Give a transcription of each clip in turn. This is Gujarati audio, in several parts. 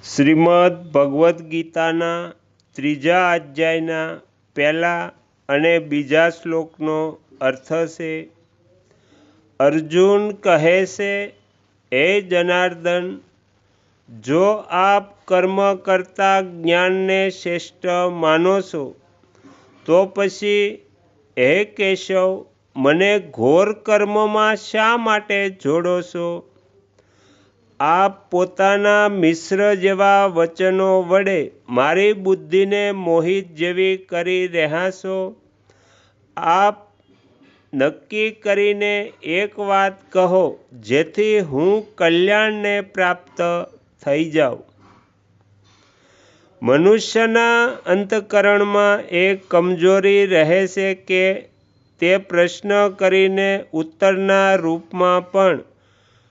શ્રીમદ ભગવદ્ ગીતાના 3જા અધ્યાયના પહેલા અને બીજા શ્લોકનો અર્થ છે. અર્જુન કહે છે, હે જનાર્દન, જો આપ કર્મ કરતા જ્ઞાનને શ્રેષ્ઠ માનો છો, તો પછી હે કેશવ, મને ઘોર કર્મમાં શા માટે જોડો છો? આપ પોતાના મિશ્ર જેવા વચનો વડે મારી બુદ્ધિને મોહિત જેવી કરી રહ્યા છો. આપ નક્કી કરીને એક વાત કહો, જેથી હું કલ્યાણને પ્રાપ્ત થઈ જાઉં. મનુષ્યના અંતઃકરણમાં એક કમજોરી રહે છે કે તે પ્રશ્ન કરીને ઉત્તરના રૂપમાં પણ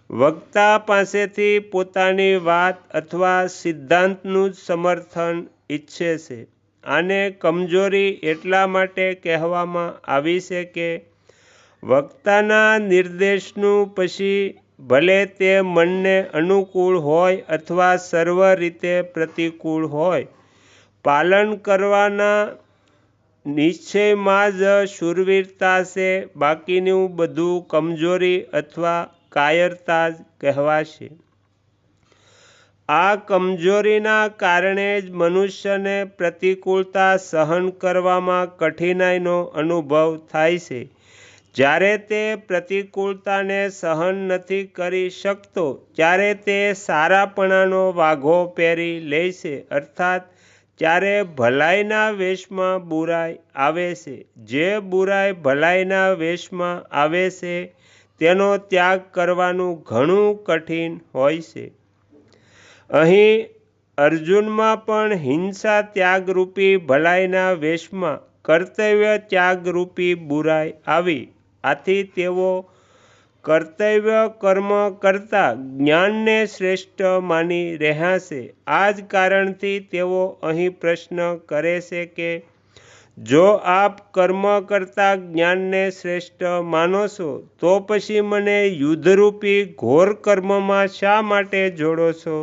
વક્તા પાસેથી પોતાની વાત અથવા સિદ્ધાંતનું જ સમર્થન ઈચ્છે છે. આને કમજોરી એટલા માટે કહેવામાં આવી છે કે વક્તાના નિર્દેશનું પછી ભલે તે મનને અનુકૂળ હોય અથવા સર્વ રીતે પ્રતિકૂળ હોય, પાલન કરવાના નિશ્ચયમાં જ શૂરવીરતા છે. બાકીનું બધું કમજોરી અથવા કાયરતા જ કહેવાશે. આ કમજોરીના કારણે જ મનુષ્યને પ્રતિકૂળતા સહન કરવામાં કઠિનાઈનો અનુભવ થાય છે. જ્યારે તે પ્રતિકૂળતાને સહન નથી કરી શકતો, ત્યારે તે સારાપણાનો વાઘો પહેરી લે છે, અર્થાત ત્યારે ભલાઈના વેશમાં બુરાઈ આવે છે. જે બુરાઈ ભલાઈના વેશમાં આવે છે, તેનો ત્યાગ કરવાનું ઘણું કઠિન હોય છે. અહીં અર્જુનમાં પણ હિંસા ત્યાગરૂપી ભલાઈના વેશમાં કર્તવ્ય ત્યાગરૂપી બુરાઈ આવી. આથી તેઓ કર્તવ્ય કર્મ કરતાં જ્ઞાનને શ્રેષ્ઠ માની રહ્યા છે. આ જ કારણથી તેઓ અહીં પ્રશ્ન કરે છે કે જો આપ કર્મ કરતાં જ્ઞાનને શ્રેષ્ઠ માનો છો, તો પછી મને યુદ્ધરૂપી ઘોર કર્મમાં શા માટે જોડો છો?